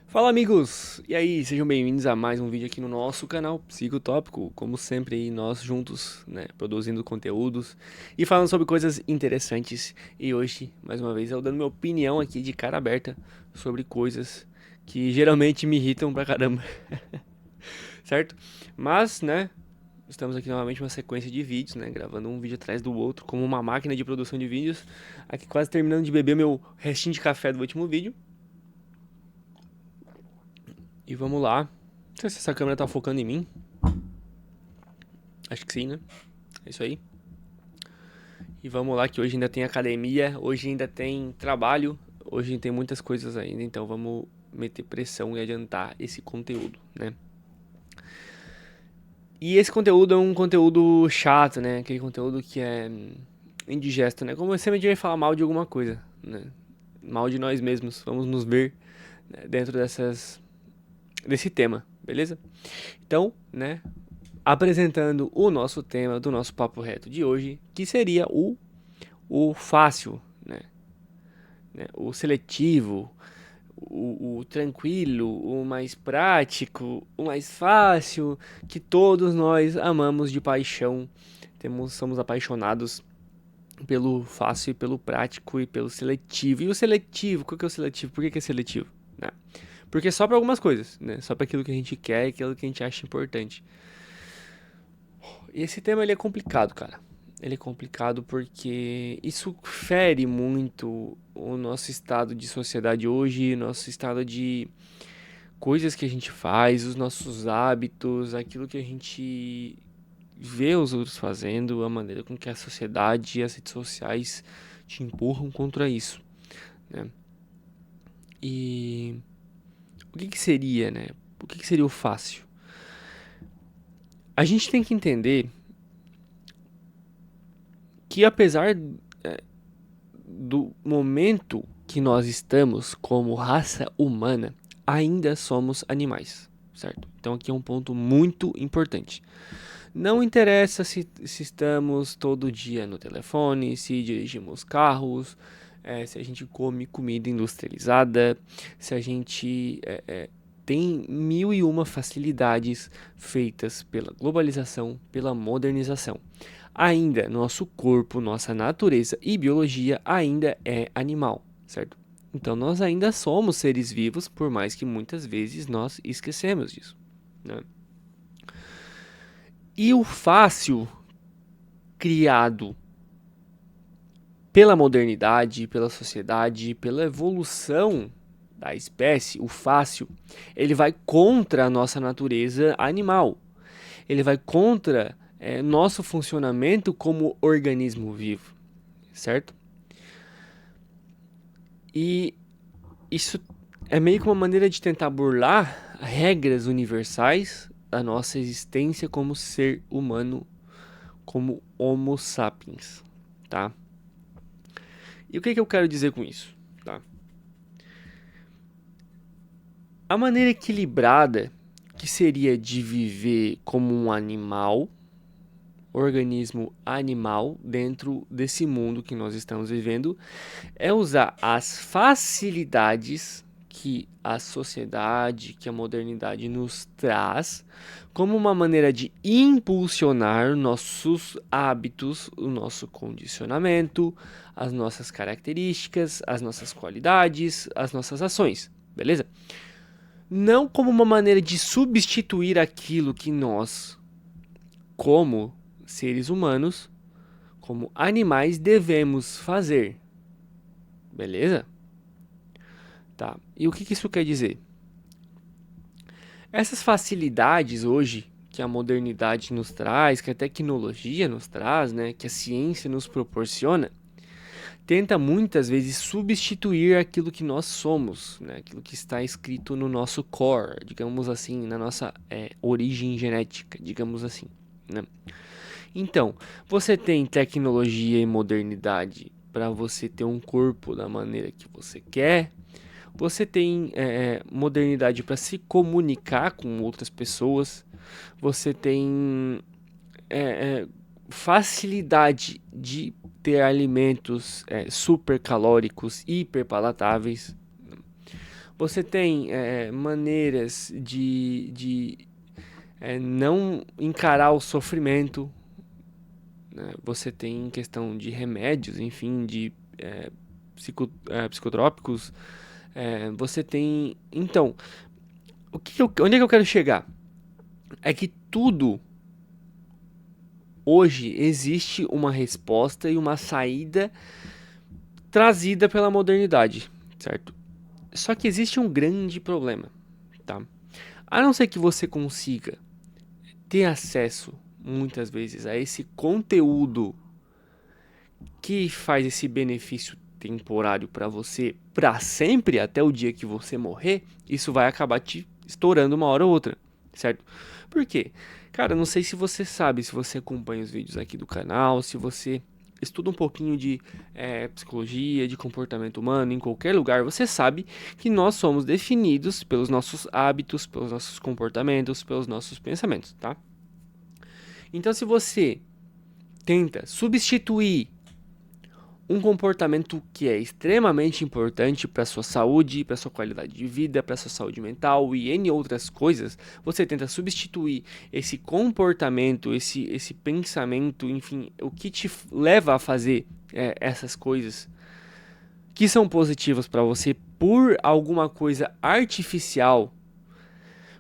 Fala amigos! E aí, sejam bem-vindos a mais um vídeo aqui no nosso canal Psicotópico. Como sempre aí, nós juntos, né, produzindo conteúdos e falando sobre coisas interessantes. E hoje, mais uma vez, eu dando minha opinião aqui de cara aberta sobre coisas que geralmente me irritam pra caramba, certo? Mas, né, estamos aqui novamente uma sequência de vídeos, né, gravando um vídeo atrás do outro, como uma máquina de produção de vídeos. Aqui quase terminando de beber meu restinho de café do último vídeo. E vamos lá. Não sei se essa câmera tá focando em mim. Acho que sim, né? É isso aí. E vamos lá que hoje ainda tem academia, hoje ainda tem trabalho, hoje tem muitas coisas ainda, então vamos meter pressão e adiantar esse conteúdo, né? E esse conteúdo é um conteúdo chato, né? Aquele conteúdo que é indigesto, né? Como sempre a gente vai falar mal de alguma coisa, né? Mal de nós mesmos. Vamos nos ver, né, dentro desse tema, beleza? Então, né, apresentando o nosso tema do nosso papo reto de hoje, que seria o fácil, né? O seletivo, o tranquilo, o mais prático, o mais fácil, que todos nós amamos de paixão. Somos apaixonados pelo fácil, pelo prático e pelo seletivo. E o seletivo, qual que é o seletivo? Por que é seletivo? Né? Porque só para algumas coisas, né? Só para aquilo que a gente quer e aquilo que a gente acha importante. E esse tema ele é complicado, cara. Ele é complicado porque isso fere muito o nosso estado de sociedade hoje, nosso estado de coisas que a gente faz, os nossos hábitos, aquilo que a gente vê os outros fazendo, a maneira com que a sociedade e as redes sociais te empurram contra isso, né? E o que que seria, né? O que que seria o fácil? A gente tem que entender que apesar do momento que nós estamos como raça humana, ainda somos animais, certo? Então aqui é um ponto muito importante. Não interessa se estamos todo dia no telefone, se dirigimos carros, se a gente come comida industrializada, se a gente tem mil e uma facilidades feitas pela globalização, pela modernização. Ainda nosso corpo, nossa natureza e biologia ainda é animal, certo? Então nós ainda somos seres vivos, por mais que muitas vezes nós esquecemos disso, né? E o fácil criado pela modernidade, pela sociedade, pela evolução da espécie, o fácil, ele vai contra a nossa natureza animal. Ele vai contra nosso funcionamento como organismo vivo, certo? E isso é meio que uma maneira de tentar burlar regras universais da nossa existência como ser humano, como Homo sapiens, tá? E o que que eu quero dizer com isso, tá? A maneira equilibrada que seria de viver como um animal, organismo animal, dentro desse mundo que nós estamos vivendo, é usar as facilidades que a sociedade, que a modernidade nos traz, como uma maneira de impulsionar nossos hábitos, o nosso condicionamento, as nossas características, as nossas qualidades, as nossas ações, beleza? Não como uma maneira de substituir aquilo que nós, como seres humanos, como animais, devemos fazer, beleza? Tá. E o que que isso quer dizer? Essas facilidades hoje que a modernidade nos traz, que a tecnologia nos traz, né, que a ciência nos proporciona, tenta muitas vezes substituir aquilo que nós somos, né, aquilo que está escrito no nosso core, digamos assim, na nossa origem genética, digamos assim, né? Então, você tem tecnologia e modernidade para você ter um corpo da maneira que você quer. Você tem modernidade para se comunicar com outras pessoas. Você tem facilidade de ter alimentos super calóricos, hiper palatáveis. Você tem maneiras de não encarar o sofrimento, né? Você tem questão de remédios, enfim, de psicotrópicos. Você tem. Então, onde é que eu quero chegar? É que tudo hoje existe uma resposta e uma saída trazida pela modernidade, certo? Só que existe um grande problema, tá? A não ser que você consiga ter acesso, muitas vezes, a esse conteúdo que faz esse benefício temporário para você para sempre, até o dia que você morrer, isso vai acabar te estourando uma hora ou outra, certo? Por quê? Cara, não sei se você sabe, se você acompanha os vídeos aqui do canal, se você estuda um pouquinho de psicologia, de comportamento humano em qualquer lugar, você sabe que nós somos definidos pelos nossos hábitos, pelos nossos comportamentos, pelos nossos pensamentos, tá? Então, se você tenta substituir um comportamento que é extremamente importante para sua saúde, para sua qualidade de vida, para sua saúde mental e N outras coisas, você tenta substituir esse comportamento, esse pensamento, enfim, o que te leva a fazer essas coisas que são positivas para você por alguma coisa artificial.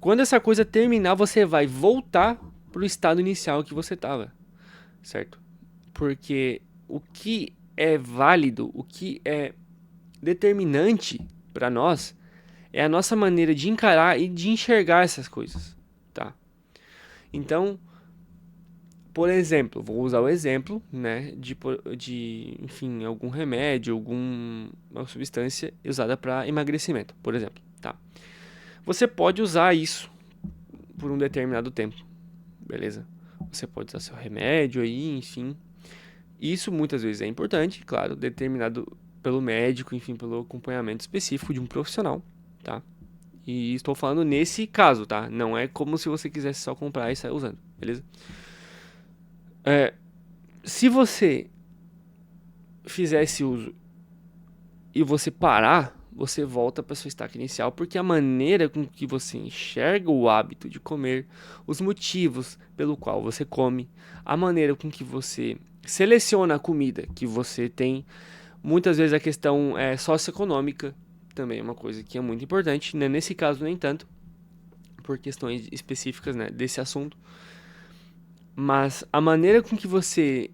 Quando essa coisa terminar, você vai voltar para o estado inicial que você estava, certo? Porque o que é válido, o que é determinante para nós é a nossa maneira de encarar e de enxergar essas coisas, tá? Então, por exemplo, vou usar o exemplo, né, enfim, algum remédio, alguma substância usada para emagrecimento, por exemplo, tá? Você pode usar isso por um determinado tempo, beleza? Você pode usar seu remédio aí, enfim. Isso muitas vezes é importante, claro, determinado pelo médico, enfim, pelo acompanhamento específico de um profissional, tá? E estou falando nesse caso, tá? Não é como se você quisesse só comprar e sair usando, beleza? Se você fizer esse uso e você parar, você volta para sua estaca inicial, porque a maneira com que você enxerga o hábito de comer, os motivos pelo qual você come, a maneira com que você seleciona a comida que você tem, muitas vezes a questão socioeconômica também é uma coisa que é muito importante, né? Nesse caso nem tanto, por questões específicas, né, desse assunto, mas a maneira com que você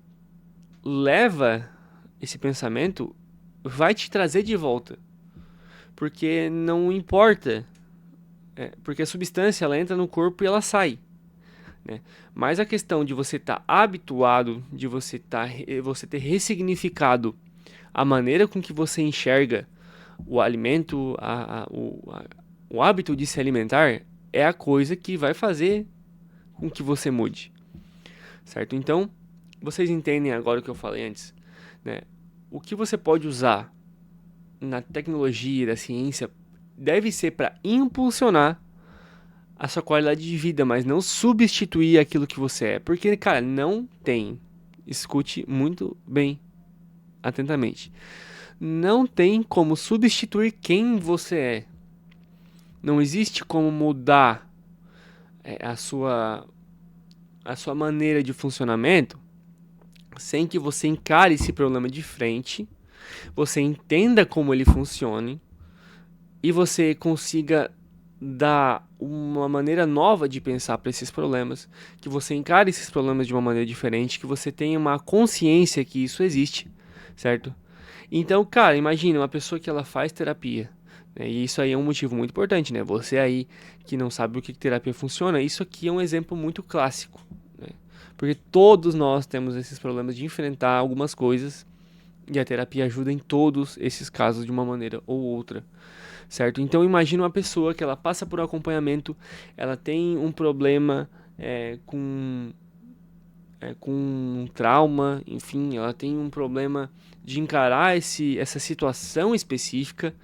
leva esse pensamento vai te trazer de volta. Porque não importa, porque a substância ela entra no corpo e ela sai, né? Mas a questão de você estar habituado, de você ter ressignificado a maneira com que você enxerga o alimento, o hábito de se alimentar, é a coisa que vai fazer com que você mude, certo? Então, vocês entendem agora o que eu falei antes, né? O que você pode usar na tecnologia, da ciência, deve ser para impulsionar a sua qualidade de vida, mas não substituir aquilo que você é. Porque, cara, não tem. Escute muito bem, atentamente. Não tem como substituir quem você é. Não existe como mudar a sua maneira de funcionamento sem que você encare esse problema de frente, você entenda como ele funcione e você consiga dar uma maneira nova de pensar para esses problemas, que você encare esses problemas de uma maneira diferente, que você tenha uma consciência que isso existe, certo? Então, cara, imagina uma pessoa que ela faz terapia, né? E isso aí é um motivo muito importante, né? Você aí que não sabe o que terapia funciona, isso aqui é um exemplo muito clássico, né? Porque todos nós temos esses problemas de enfrentar algumas coisas e a terapia ajuda em todos esses casos de uma maneira ou outra, certo? Então imagina uma pessoa que ela passa por um acompanhamento, ela tem um problema com um trauma, enfim, ela tem um problema de encarar essa situação específica.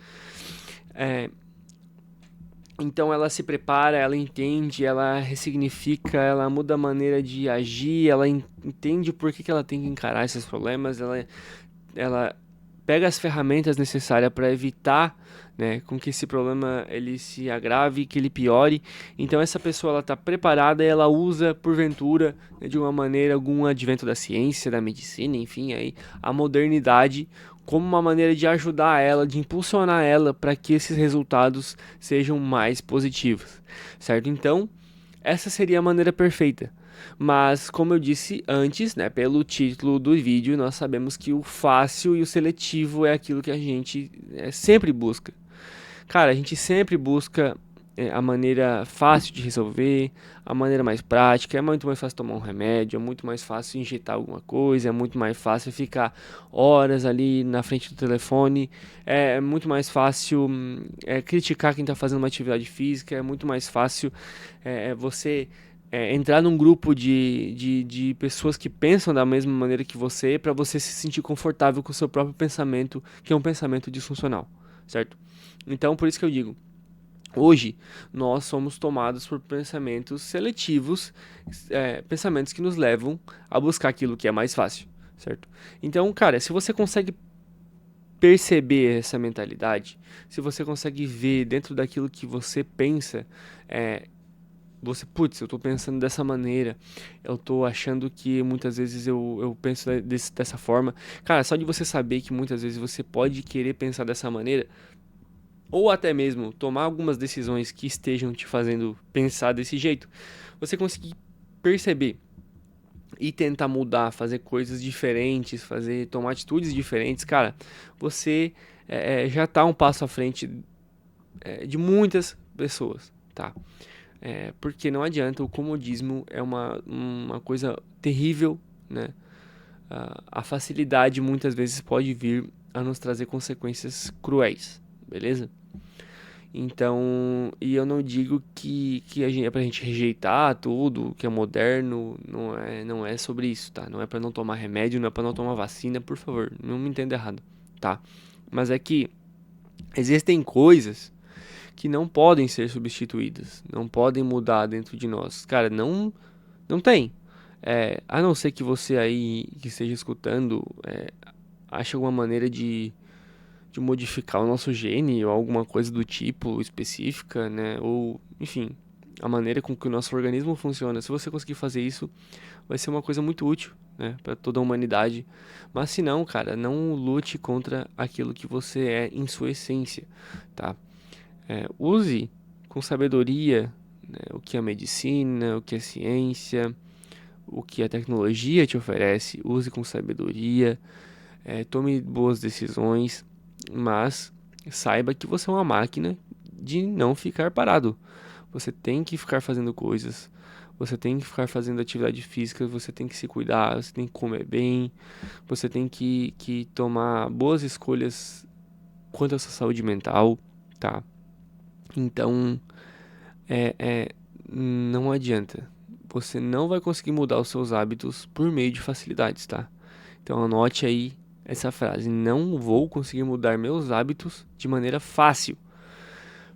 Então ela se prepara, ela entende, ela ressignifica, ela muda a maneira de agir, ela entende por que ela tem que encarar esses problemas, ela pega as ferramentas necessárias para evitar, né, com que esse problema ele se agrave, que ele piore. Então essa pessoa ela está preparada e ela usa porventura, né, de uma maneira algum advento da ciência, da medicina, enfim, aí a modernidade como uma maneira de ajudar ela, de impulsionar ela para que esses resultados sejam mais positivos, certo? Então essa seria a maneira perfeita. Mas, como eu disse antes, né, pelo título do vídeo, nós sabemos que o fácil e o seletivo é aquilo que a gente sempre busca. Cara, a gente sempre busca a maneira fácil de resolver, a maneira mais prática. É muito mais fácil tomar um remédio, é muito mais fácil injetar alguma coisa, é muito mais fácil ficar horas ali na frente do telefone, é muito mais fácil criticar quem está fazendo uma atividade física, é muito mais fácil você entrar num grupo de pessoas que pensam da mesma maneira que você, para você se sentir confortável com o seu próprio pensamento, que é um pensamento disfuncional, certo? Então, por isso que eu digo, hoje nós somos tomados por pensamentos seletivos, pensamentos que nos levam a buscar aquilo que é mais fácil, certo? Então, cara, se você consegue perceber essa mentalidade, se você consegue ver dentro daquilo que você pensa, você, putz, eu tô pensando dessa maneira, eu tô achando que muitas vezes eu penso dessa forma. Cara, só de você saber que muitas vezes você pode querer pensar dessa maneira, ou até mesmo tomar algumas decisões que estejam te fazendo pensar desse jeito, você conseguir perceber e tentar mudar, fazer coisas diferentes, tomar atitudes diferentes, cara, você já tá um passo à frente de muitas pessoas, tá? Porque não adianta, o comodismo é uma coisa terrível, né? A facilidade muitas vezes pode vir a nos trazer consequências cruéis, beleza? Então, e eu não digo que é pra gente rejeitar tudo que é moderno, não é sobre isso, tá? Não é pra não tomar remédio, não é pra não tomar vacina, por favor, não me entenda errado, tá? Mas é que existem coisas que não podem ser substituídas, não podem mudar dentro de nós. Cara, não tem. A não ser que você aí que esteja escutando ache alguma maneira de modificar o nosso gene ou alguma coisa do tipo específica, né? Ou, enfim, a maneira com que o nosso organismo funciona. Se você conseguir fazer isso, vai ser uma coisa muito útil, né, para toda a humanidade. Mas se não, cara, não lute contra aquilo que você é em sua essência, tá? Use com sabedoria, né, o que a medicina, o que a ciência, o que a tecnologia te oferece. Use com sabedoria, tome boas decisões, mas saiba que você é uma máquina de não ficar parado. Você tem que ficar fazendo coisas, você tem que ficar fazendo atividade física, você tem que se cuidar, você tem que comer bem, você tem que tomar boas escolhas quanto à sua saúde mental, tá? Então, não adianta. Você não vai conseguir mudar os seus hábitos por meio de facilidades, tá? Então anote aí essa frase: não vou conseguir mudar meus hábitos de maneira fácil.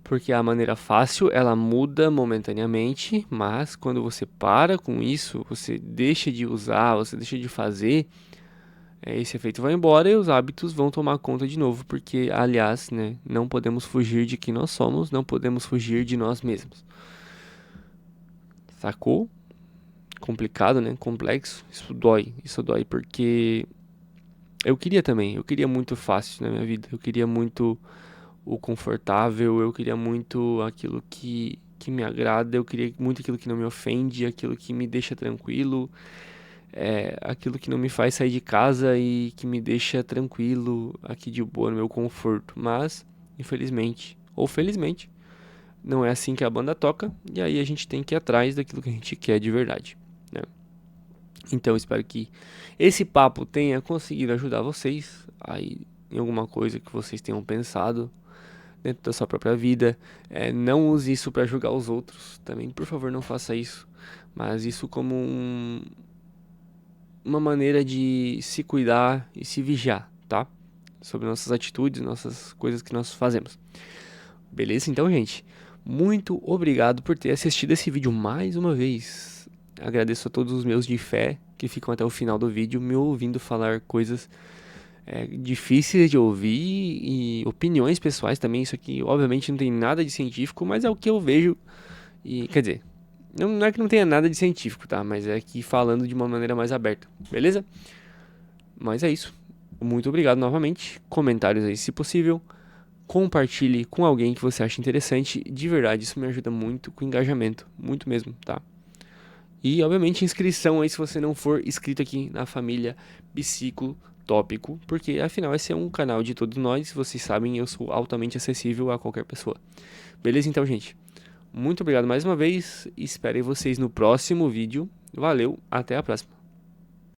Porque a maneira fácil, ela muda momentaneamente, mas quando você para com isso, você deixa de usar, você deixa de fazer, esse efeito vai embora e os hábitos vão tomar conta de novo, porque, aliás, né, não podemos fugir de quem nós somos, não podemos fugir de nós mesmos. Sacou? Complicado, né? Complexo. Isso dói porque eu queria muito fácil na minha vida, eu queria muito o confortável, eu queria muito aquilo que me agrada, eu queria muito aquilo que não me ofende, aquilo que me deixa tranquilo, aquilo que não me faz sair de casa e que me deixa tranquilo, aqui de boa, no meu conforto. Mas, infelizmente, ou felizmente, não é assim que a banda toca, e aí a gente tem que ir atrás daquilo que a gente quer de verdade, né? Então, espero que esse papo tenha conseguido ajudar vocês aí em alguma coisa que vocês tenham pensado dentro da sua própria vida. Não use isso para julgar os outros. Também, por favor, não faça isso. Mas isso como uma maneira de se cuidar e se vigiar, tá? Sobre nossas atitudes, nossas coisas que nós fazemos. Beleza? Então, gente, muito obrigado por ter assistido esse vídeo mais uma vez. Agradeço a todos os meus de fé que ficam até o final do vídeo me ouvindo falar coisas difíceis de ouvir e opiniões pessoais também. Isso aqui, obviamente, não tem nada de científico, mas é o que eu vejo. E, quer dizer, não é que não tenha nada de científico, tá? Mas é que falando de uma maneira mais aberta, beleza? Mas é isso. Muito obrigado novamente. Comentários aí, se possível. Compartilhe com alguém que você acha interessante. De verdade, isso me ajuda muito com engajamento. Muito mesmo, tá? E, obviamente, inscrição aí se você não for inscrito aqui na família Psicotópico. Porque, afinal, esse é um canal de todos nós. Vocês sabem, eu sou altamente acessível a qualquer pessoa. Beleza, então, gente? Muito obrigado mais uma vez. Espero vocês no próximo vídeo. Valeu, até a próxima.